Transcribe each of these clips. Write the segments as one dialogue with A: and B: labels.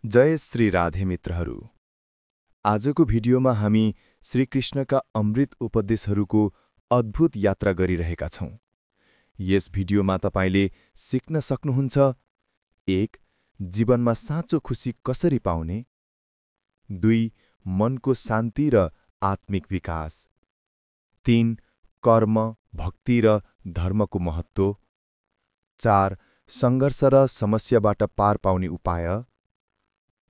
A: जय श्री राधे मित्रहरू। आजको भिडियोमा हामी श्रीकृष्णका अमृत उपदेशहरूको अद्भुत यात्रा गरिरहेका छौं। यस भिडियोमा तपाईले सिक्न सक्नुहुन्छ 1. जीवनमा साँचो खुशी कसरी पाउने, 2. मनको शान्ति र आत्मिक विकास, 3. कर्म, भक्ति र धर्मको महत्त्व, 4. सङ्घर्ष र समस्याबाट पार पाउने उपाय,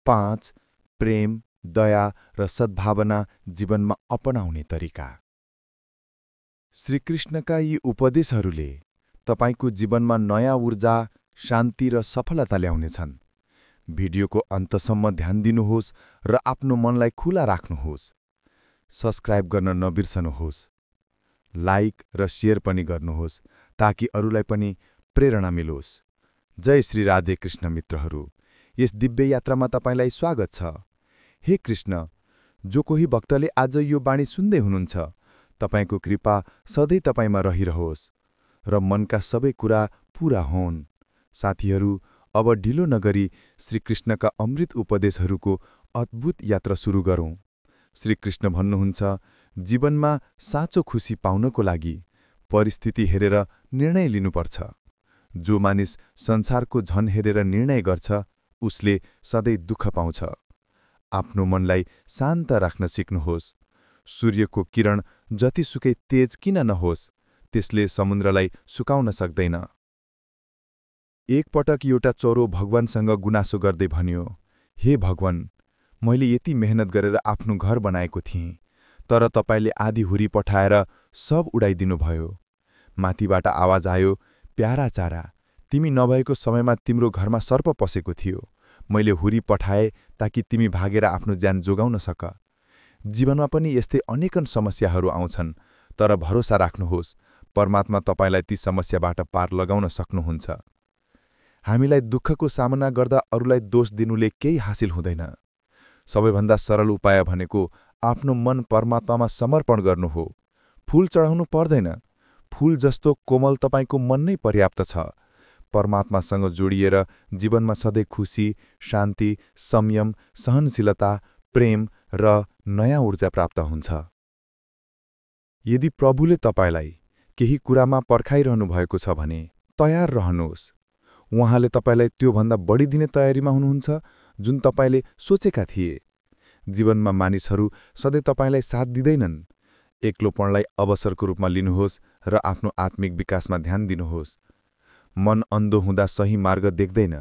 A: 5. प्रेम, दया र सद्भावना जीवनमा अपनाउने तरिका। श्रीकृष्णका यी उपदेशहरूले तपाईको जीवनमा नयाँ ऊर्जा, शान्ति र सफलता ल्याउनेछन्। भिडियोको अन्तसम्म ध्यान दिनुहोस् र आफ्नो मनलाई खुला राख्नुहोस्। सब्स्क्राइब गर्न नबिर्सनुहोस्। लाइक र शेयर पनि गर्नुहोस् ताकि अरूलाई पनि प्रेरणा मिलोस्। जय श्री राधे कृष्ण मित्रहरू। यस दिव्य यात्रामा तपाईलाई स्वागत छ। हे कृष्ण, जो कोही भक्तले आज यो बाणी सुन्दै हुनुहुन्छ, तपाईको कृपा सधैँ तपाईमा रहिरहोस् र मनका सबै कुरा पूरा होन्। साथीहरू, अब ढिलो नगरी श्रीकृष्णका अमृत उपदेशहरूको अद्भुत यात्रा सुरु गरौं। श्रीकृष्ण भन्नुहुन्छ, जीवनमा साँचो खुशी पाउनको लागि परिस्थिति हेरेर निर्णय लिनुपर्छ। जो मानिस संसारको झन हेरेर निर्णय गर्छ, उसले सधैँ दुःख पाउँछ। आफ्नो मनलाई शान्त राख्न सिक्नुहोस्। सूर्यको किरण जतिसुकै तेज किन नहोस्, त्यसले समुद्रलाई सुकाउन सक्दैन। एक पटक एउटा चोरो भगवानसँग गुनासो गर्दै भन्यो, हे भगवान, मैले यति मेहनत गरेर आफ्नो घर बनाएको थिएँ, तर तपाईले आधी हुरी पठाएर सब उडाइदिनु भयो। माथिबाट आवाज आयो, प्यारा चारा, तिमी नभएको समयमा तिम्रो घरमा सर्प पसेको थियो। मैले हुरी पठाए ताकि तिमी भागेर आफ्नो ज्यान जोगाउन सक। जीवनमा पनि यस्तै अनेकन समस्याहरू आउँछन्, तर भरोसा राख्नुहोस्, परमात्मा तपाईलाई ती समस्याबाट पार लगाउन सक्नुहुन्छ। हामीलाई दुःखको सामना गर्दा अरूलाई दोष दिनुले केही हासिल हुँदैन। सबैभन्दा सरल उपाय भनेको आफ्नो मन परमात्मामा समर्पण गर्नु हो। फूल चढाउनु पर्दैन। फूल जस्तो कोमल तपाईको मन नै पर्याप्त छ। परमात्मासँग जोडिएर जीवनमा सधैँ खुशी, शान्ति, संयम, सहनशीलता, प्रेम र नयाँ ऊर्जा प्राप्त हुन्छ। यदि प्रभुले तपाईलाई केही कुरामा पर्खाइरहनु भएको छ भने तयार रहनुहोस्। उहाँले तपाईलाई त्योभन्दा बढी दिने तयारीमा हुनुहुन्छ जुन तपाईले सोचेका थिए। जीवनमा मानिसहरू सधैँ तपाईलाई साथ दिँदैनन्। एक्लोपनलाई अवसरको रूपमा लिनुहोस् र आफ्नो आत्मिक विकासमा ध्यान दिनुहोस्। मन अन्धो हुँदा सही मार्ग देख्दैन,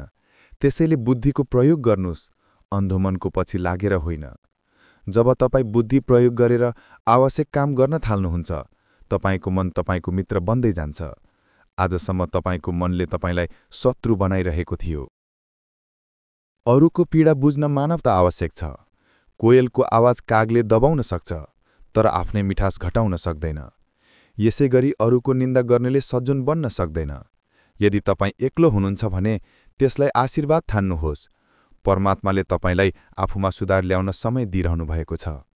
A: त्यसैले बुद्धिको प्रयोग गर्नुहोस्, अन्धो मनको पछि लागेर होइन। जब तपाईँ बुद्धि प्रयोग गरेर आवश्यक काम गर्न थाल्नुहुन्छ, तपाईको मन तपाईको मित्र बन्दै जान्छ। आजसम्म तपाईको मनले तपाईलाई शत्रु बनाइरहेको थियो। अरूको पीडा बुझ्न मानवता आवश्यक छ। कोयलको आवाज कागले दबाउन सक्छ, तर आफ्नै मिठास घटाउन सक्दैन। यसैगरी अरूको निन्दा गर्नेले सज्जन बन्न सक्दैन। यदि तपाईँ एक्लो हुनुहुन्छ भने त्यसलाई आशीर्वाद ठान्नुहोस्। परमात्माले तपाईलाई आफूमा सुधार ल्याउन समय दिइरहनु भएको छ।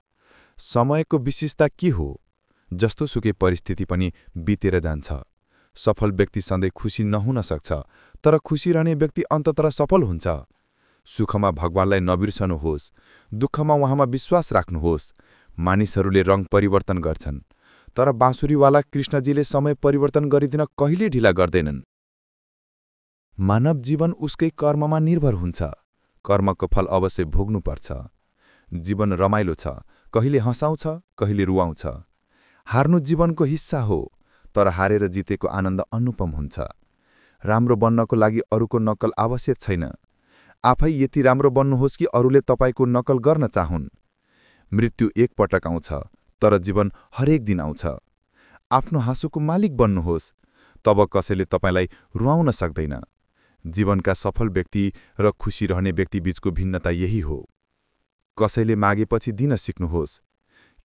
A: समयको विशेषता के हो? जस्तोसुकै परिस्थिति पनि बितेर जान्छ। सफल व्यक्ति सधैँ खुसी नहुन सक्छ, तर खुसी रहने व्यक्ति अन्ततः सफल हुन्छ। सुखमा भगवानलाई नबिर्सनुहोस्, दुःखमा उहाँमा विश्वास राख्नुहोस्। मानिसहरूले रङ परिवर्तन गर्छन्, तर बाँसुरीवाला कृष्णजीले समय परिवर्तन गरिदिन कहिले ढिला गर्दैनन्। मानव जीवन उसकै कर्ममा निर्भर हुन्छ। कर्मको फल अवश्य भोग्नुपर्छ। जीवन रमाइलो छ, कहिले हँसाउँछ, कहिले रुवाउँछ। हार्नु जीवनको हिस्सा हो, तर हारेर जितेको आनन्द अनुपम हुन्छ। राम्रो बन्नको लागि अरूको नक्कल आवश्यक छैन। आफै यति राम्रो बन्नुहोस् कि अरूले तपाईको नक्कल गर्न चाहुन्। मृत्यु एक पटक आउँछ, तर जीवन हरेक दिन आउँछ। आफ्नो हाँसोको मालिक बन्नुहोस्, तब कसैले तपाईलाई रुवाउन सक्दैन। जीवनका सफल व्यक्ति र खुसी रहने व्यक्ति बीचको भिन्नता यही हो। कसैले मागेपछि दिन सिक्नुहोस्,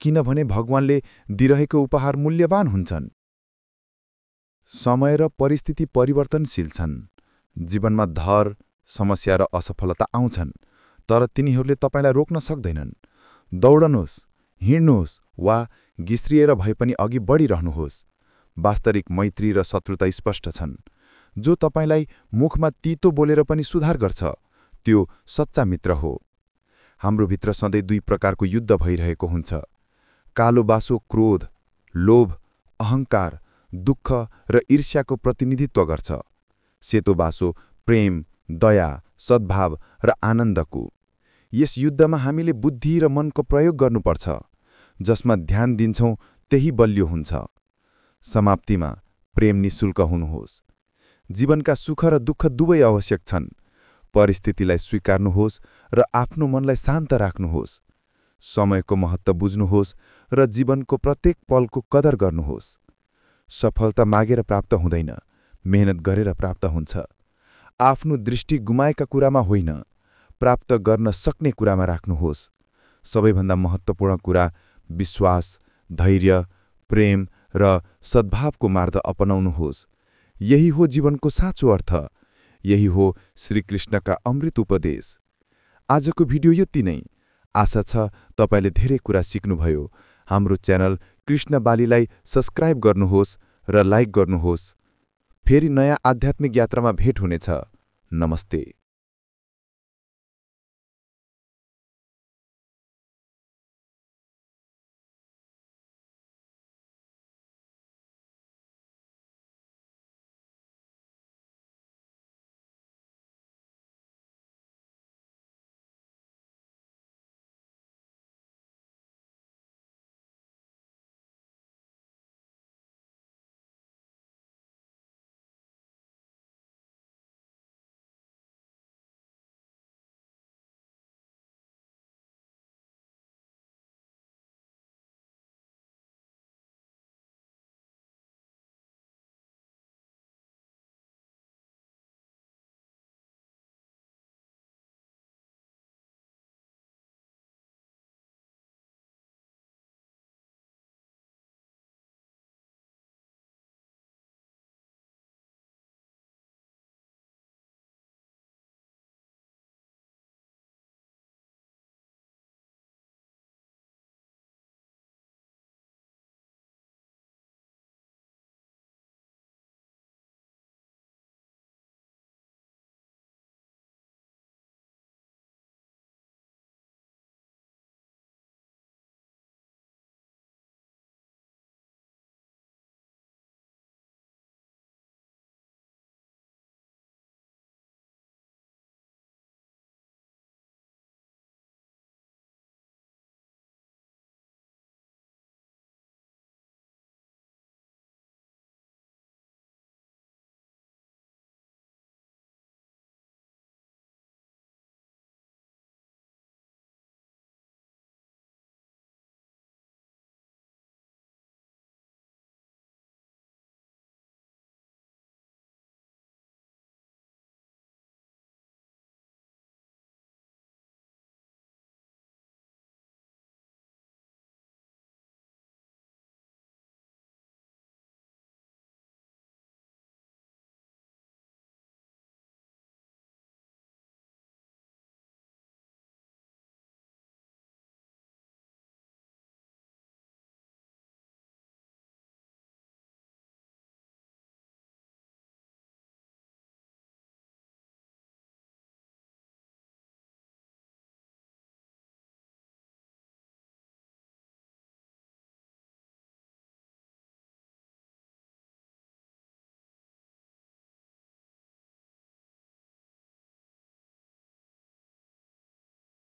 A: किनभने भगवानले दिइरहेको उपहार मूल्यवान हुन्छन्। समय र परिस्थिति परिवर्तनशील छन्। जीवनमा धर, समस्या र असफलता आउँछन्, तर तिनीहरूले तपाईलाई रोक्न सक्दैनन्। दौडनुहोस्, हिँड्नुहोस् वा घिस्रिएर भए पनि अघि बढिरहनुहोस्। वास्तविक मैत्री र शत्रुता स्पष्ट छन्। जो तपाईलाई मुखमा तीतो बोलेर पनि सुधार गर्छ, त्यो सच्चा मित्र हो। हाम्रो भित्र सधैँ दुई प्रकारको युद्ध भइरहेको हुन्छ। कालो बासो क्रोध, लोभ, अहङ्कार, दुःख र ईर्ष्याको प्रतिनिधित्व गर्छ। सेतो बासो प्रेम, दया, सद्भाव र आनन्दको। यस युद्धमा हामीले बुद्धि र मनको प्रयोग गर्नुपर्छ। जसमा ध्यान दिन्छौँ त्यही बलियो हुन्छ। समाप्तिमा प्रेम निशुल्क हुनुहोस्। जीवनका सुख र दुःख दुवै आवश्यक छन्। परिस्थितिलाई स्वीकार्नुहोस् र आफ्नो मनलाई शान्त राख्नुहोस्। समयको महत्त्व बुझ्नुहोस् र जीवनको प्रत्येक पलको कदर गर्नुहोस्। सफलता मागेर प्राप्त हुँदैन, मेहनत गरेर प्राप्त हुन्छ। आफ्नो दृष्टि गुमाएका कुरामा होइन, प्राप्त गर्न सक्ने कुरामा राख्नुहोस्। सबैभन्दा महत्त्वपूर्ण कुरा विश्वास, धैर्य, प्रेम र सद्भावको मार्ग अपनाउनुहोस्। यही हो जीवनको साँचो अर्थ। यही हो श्रीकृष्णका अमृत उपदेश। आजको भिडियो यति नै। आशा छ तपाईले धेरै कुरा सिक्नुभयो। हाम्रो च्यानल कृष्ण बालीलाई सब्स्क्राइब गर्नुहोस् र लाइक गर्नुहोस्। फेरि नयाँ आध्यात्मिक यात्रामा भेट हुनेछ। नमस्ते।